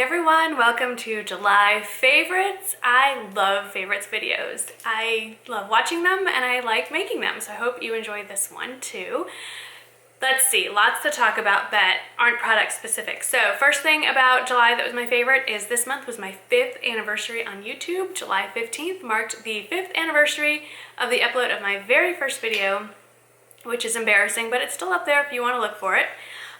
everyone, welcome to July favorites. I love favorites videos. I love watching them and I like making them, so I hope you enjoyed this one too. Let's see, lots to talk about that aren't product specific. So first thing about July that was my favorite is this month was my 5th anniversary on YouTube. July 15th marked the 5th anniversary of the upload of my very first video, which is embarrassing, but it's still up there if you want to look for it.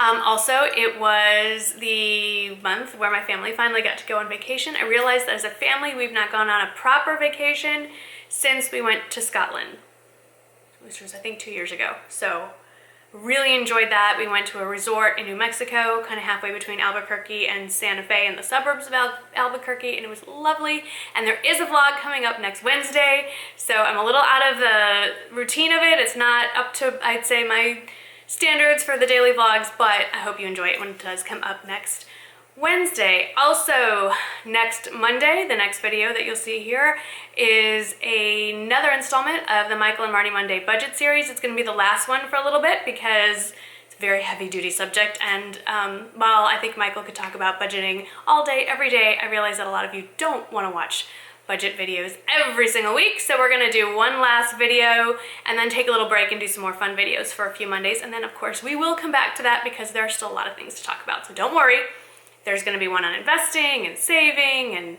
Also, it was the month where my family finally got to go on vacation. I realized that as a family, we've not gone on a proper vacation since we went to Scotland, which was I think 2 years ago. So really enjoyed that. We went to a resort in New Mexico, kind of halfway between Albuquerque and Santa Fe in the suburbs of Albuquerque, and it was lovely. And there is a vlog coming up next Wednesday, so I'm a little out of the routine of it. It's not up to, I'd say, my standards for the daily vlogs, but I hope you enjoy it when it does come up next Wednesday. Also, next Monday, the next video that you'll see here is another installment of the Michael and Marnie Monday budget series. It's going to be the last one for a little bit because it's a very heavy-duty subject, and while I think Michael could talk about budgeting all day, every day, I realize that a lot of you don't want to watch budget videos every single week, so we're gonna do one last video and then take a little break and do some more fun videos for a few Mondays, and then of course we will come back to that because there are still a lot of things to talk about, so don't worry. There's gonna be one on investing and saving and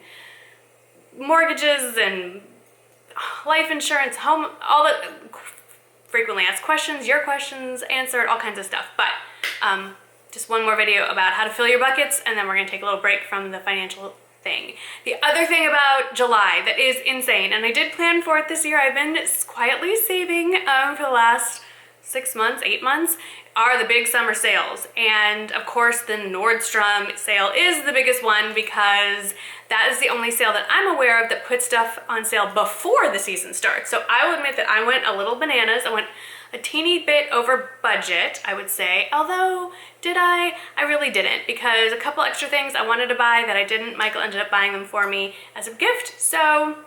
mortgages and life insurance, home, all the frequently asked questions, your questions answered, all kinds of stuff, but just one more video about how to fill your buckets, and then we're gonna take a little break from the financial thing. The other thing about July that is insane, and I did plan for it this year, I've been quietly saving for the last 6 months, 8 months, are the big summer sales. And of course the Nordstrom sale is the biggest one because that is the only sale that I'm aware of that puts stuff on sale before the season starts. So I will admit that I went a little bananas. I went a teeny bit over budget, I would say, although did I? I really didn't, because a couple extra things I wanted to buy that I didn't, Michael ended up buying them for me as a gift, so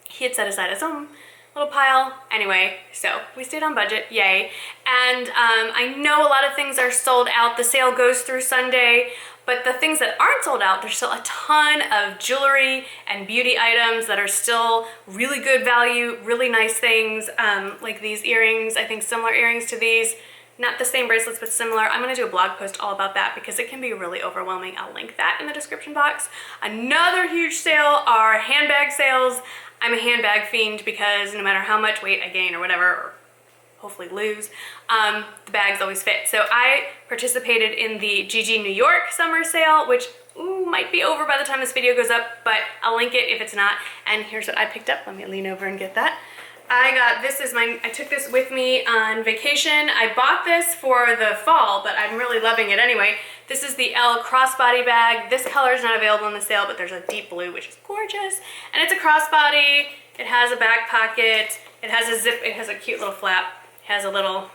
he had set aside his own little pile. Anyway, so we stayed on budget, yay. And I know a lot of things are sold out. The sale goes through Sunday, but the things that aren't sold out, there's still a ton of jewelry and beauty items that are still really good value, really nice things, like these earrings, I think similar earrings to these. Not the same bracelets, but similar. I'm gonna do a blog post all about that because it can be really overwhelming. I'll link that in the description box. Another huge sale are handbag sales. I'm a handbag fiend because no matter how much weight I gain or whatever, or hopefully lose, the bags always fit. So I participated in the GG New York summer sale, which might be over by the time this video goes up, but I'll link it if it's not. And here's what I picked up. Let me lean over and get that. I took this with me on vacation. I bought this for the fall, but I'm really loving it anyway. This is the Elle crossbody bag. This color is not available in the sale, but there's a deep blue, which is gorgeous. And it's a crossbody. It has a back pocket. It has a zip, it has a cute little flap. It has a little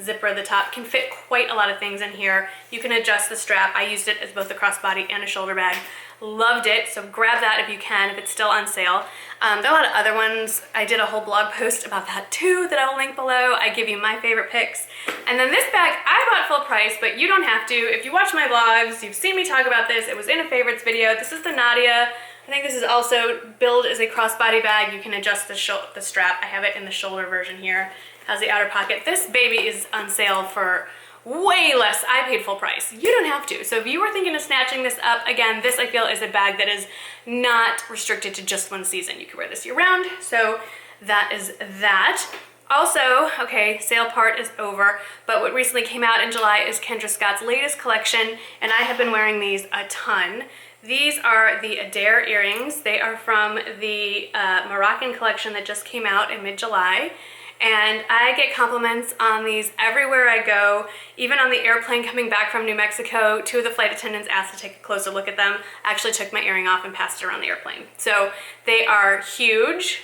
zipper at the top. Can fit quite a lot of things in here. You can adjust the strap. I used it as both a crossbody and a shoulder bag. Loved it, so grab that if you can, if it's still on sale. There are a lot of other ones. I did a whole blog post about that too that I will link below. I give you my favorite picks. And then this bag, I bought full price, but you don't have to. If you watch my vlogs, you've seen me talk about this. It was in a favorites video. This is the Nadia. I think this is also billed as a crossbody bag. You can adjust the strap. I have it in the shoulder version here. It has the outer pocket. This baby is on sale for way less. I paid full price. You don't have to. So if you were thinking of snatching this up, again, this I feel is a bag that is not restricted to just one season. You can wear this year round. So that is that. Also, okay, sale part is over, but what recently came out in July is Kendra Scott's latest collection, and I have been wearing these a ton. These are the Adair earrings. They are from the Moroccan collection that just came out in mid-July. And I get compliments on these everywhere I go. Even on the airplane coming back from New Mexico, 2 of the flight attendants asked to take a closer look at them. I actually took my earring off and passed it around the airplane. So they are huge,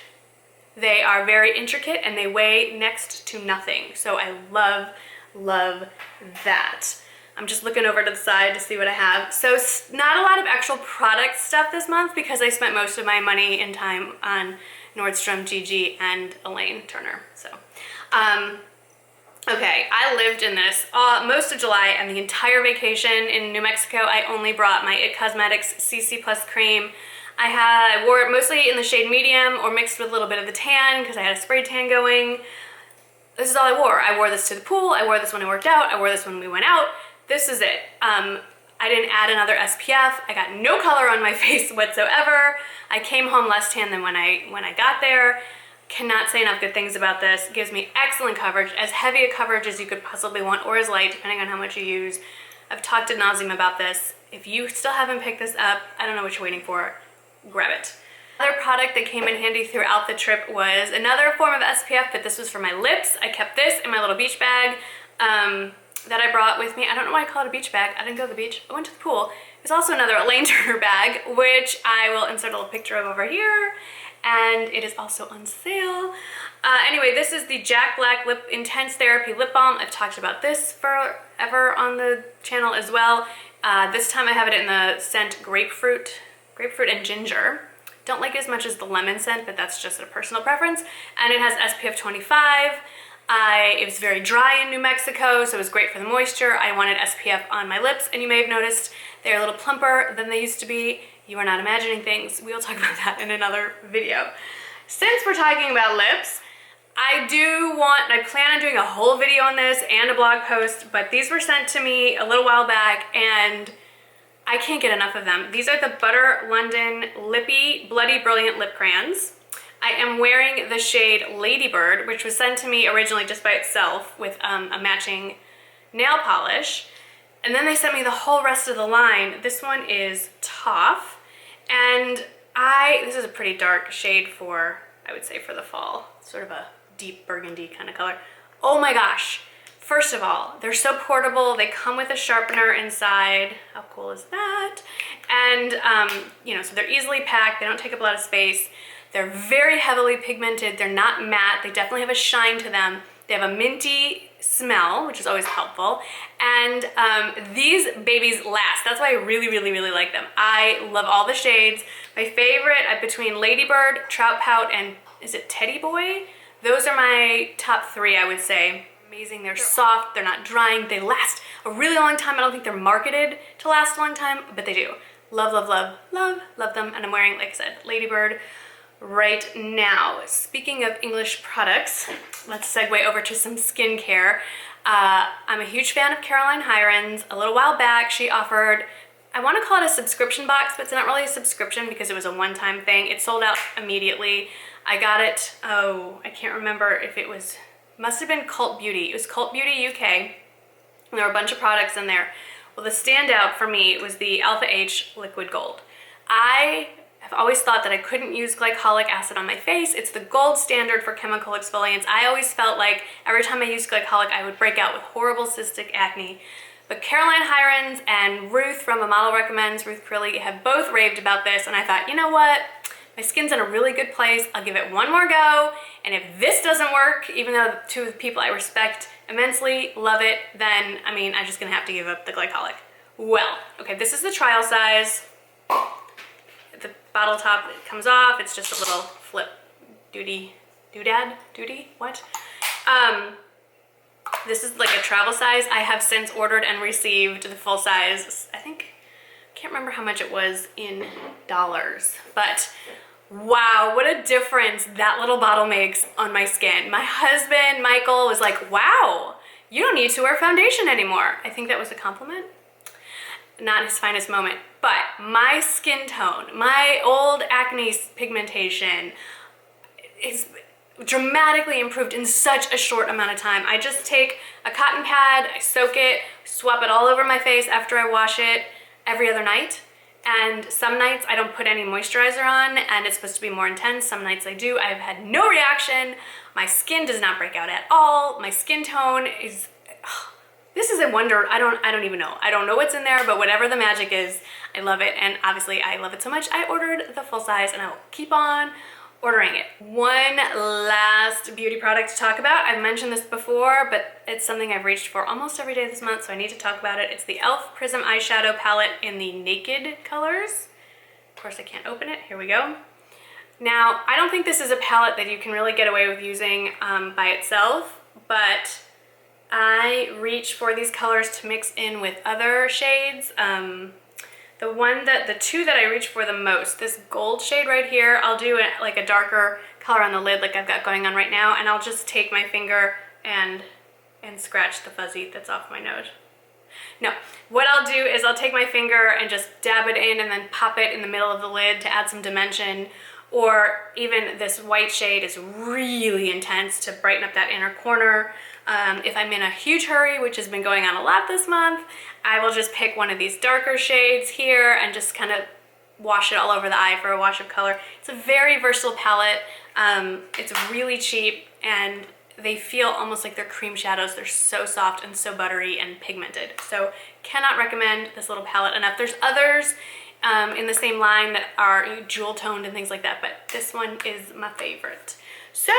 they are very intricate, and they weigh next to nothing. So I love, love that. I'm just looking over to the side to see what I have. So not a lot of actual product stuff this month because I spent most of my money and time on Nordstrom, GG, and Elaine Turner. So Okay, I lived in this most of July and the entire vacation in New Mexico. I only brought my IT Cosmetics CC Plus cream. I wore it mostly in the shade medium or mixed with a little bit of the tan because I had a spray tan going. This is all I wore. I wore this to the pool. I wore this when I worked out. I wore this when we went out. This is it. I didn't add another SPF. I got no color on my face whatsoever. I came home less tan than when I got there. Cannot say enough good things about this. It gives me excellent coverage, as heavy a coverage as you could possibly want, or as light, depending on how much you use. I've talked ad nauseum about this. If you still haven't picked this up, I don't know what you're waiting for. Grab it. Another product that came in handy throughout the trip was another form of SPF, but this was for my lips. I kept this in my little beach bag that I brought with me. I don't know why I call it a beach bag. I didn't go to the beach. I went to the pool. There's also another Elaine Turner bag, which I will insert a little picture of over here. And it is also on sale. Anyway, this is the Jack Black Lip Intense Therapy Lip Balm. I've talked about this forever on the channel as well. This time I have it in the scent grapefruit and ginger. Don't like it as much as the lemon scent, but that's just a personal preference. And it has SPF 25. It was very dry in New Mexico, so it was great for the moisture. I wanted SPF on my lips, and you may have noticed they're a little plumper than they used to be. You are not imagining things. We'll talk about that in another video. Since we're talking about lips, I plan on doing a whole video on this and a blog post, but these were sent to me a little while back and I can't get enough of them. These are the Butter London Lippy Bloody Brilliant Lip Crayons. I am wearing the shade Ladybird, which was sent to me originally just by itself with a matching nail polish. And then they sent me the whole rest of the line. This one is Toff, and this is a pretty dark shade for, I would say, for the fall. Sort of a deep burgundy kind of color. Oh my gosh. First of all, they're so portable. They come with a sharpener inside. How cool is that? And, you know, so they're easily packed. They don't take up a lot of space. They're very heavily pigmented. They're not matte. They definitely have a shine to them. They have a minty smell, which is always helpful. And these babies last. That's why I really, really, really like them. I love all the shades. My favorite between Ladybird, Trout Pout, and is it Teddy Boy? Those are my top three, I would say. Amazing. They're soft. They're not drying. They last a really long time. I don't think they're marketed to last a long time, but they do. Love, love, love, love, love them. And I'm wearing, like I said, Ladybird right now. Speaking of English products, let's segue over to some skincare. I'm a huge fan of Caroline Hirons. A little while back, she offered, I want to call it a subscription box, but it's not really a subscription because it was a one-time thing. It sold out immediately. I got it, I can't remember if it was, must have been Cult Beauty. It was Cult Beauty UK, and there were a bunch of products in there. Well, the standout for me was the Alpha H Liquid Gold. I have always thought that I couldn't use glycolic acid on my face. It's the gold standard for chemical exfoliants. I always felt like every time I used glycolic, I would break out with horrible cystic acne. But Caroline Hirons and Ruth from A Model Recommends, Ruth Crilly, have both raved about this, and I thought, you know what? My skin's in a really good place. I'll give it one more go, and if this doesn't work, even though two of the people I respect immensely love it, then, I mean, I'm just gonna have to give up the glycolic. Well, okay, this is the trial size. The bottle top comes off. It's just a little flip doodad, what? This is like a travel size. I have since ordered and received the full size. I can't remember how much it was in dollars, but wow, what a difference that little bottle makes on my skin. My husband, Michael, was like, wow, you don't need to wear foundation anymore. I think that was a compliment. Not his finest moment, but my skin tone, my old acne pigmentation is dramatically improved in such a short amount of time. I just take a cotton pad, I soak it, swap it all over my face after I wash it every other night. And some nights I don't put any moisturizer on and it's supposed to be more intense. Some nights I do. I've had no reaction. My skin does not break out at all. My skin tone is, this is a wonder. I don't even know. I don't know what's in there, but whatever the magic is, I love it. And obviously I love it so much, I ordered the full size and I will keep on ordering it. One last beauty product to talk about. I've mentioned this before, but it's something I've reached for almost every day this month, so I need to talk about it. It's the e.l.f. Prism Eyeshadow Palette in the Naked colors. Of course, I can't open it. Here we go. Now, I don't think this is a palette that you can really get away with using by itself, but I reach for these colors to mix in with other shades. The two that I reach for the most, this gold shade right here, I'll do like a darker color on the lid like I've got going on right now, and I'll just take my finger and scratch the fuzzy that's off my nose. No, what I'll do is I'll take my finger and just dab it in and then pop it in the middle of the lid to add some dimension. Or even this white shade is really intense to brighten up that inner corner. If I'm in a huge hurry, which has been going on a lot this month, I will just pick one of these darker shades here and just kind of wash it all over the eye for a wash of color. It's a very versatile palette. It's really cheap, and they feel almost like they're cream shadows. They're so soft and so buttery and pigmented. So cannot recommend this little palette enough. There's others in the same line that are jewel toned and things like that, but this one is my favorite. So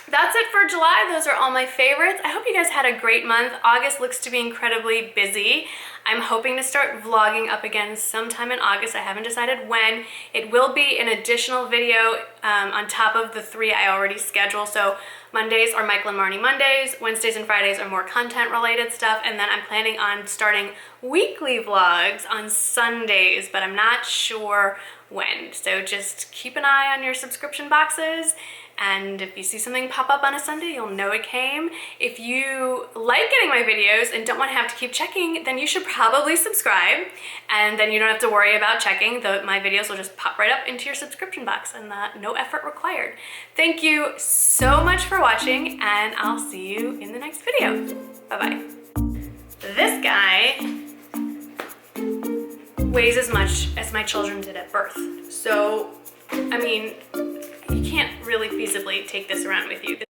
that's it for July. Those are all my favorites. I hope you guys had a great month. August looks to be incredibly busy. I'm hoping to start vlogging up again sometime in August. I haven't decided when. It will be an additional video on top of the 3 I already scheduled. So Mondays are Michael and Marnie Mondays, Wednesdays and Fridays are more content related stuff, and then I'm planning on starting weekly vlogs on Sundays, but I'm not sure when. So just keep an eye on your subscription boxes, and if you see something pop up on a Sunday, you'll know it came. If you like getting my videos and don't want to have to keep checking, then you should probably subscribe, and then you don't have to worry about checking. My videos will just pop right up into your subscription box, and no effort required. Thank you so much for watching, and I'll see you in the next video. Bye-bye. This guy weighs as much as my children did at birth. So, I mean, you can't really feasibly take this around with you.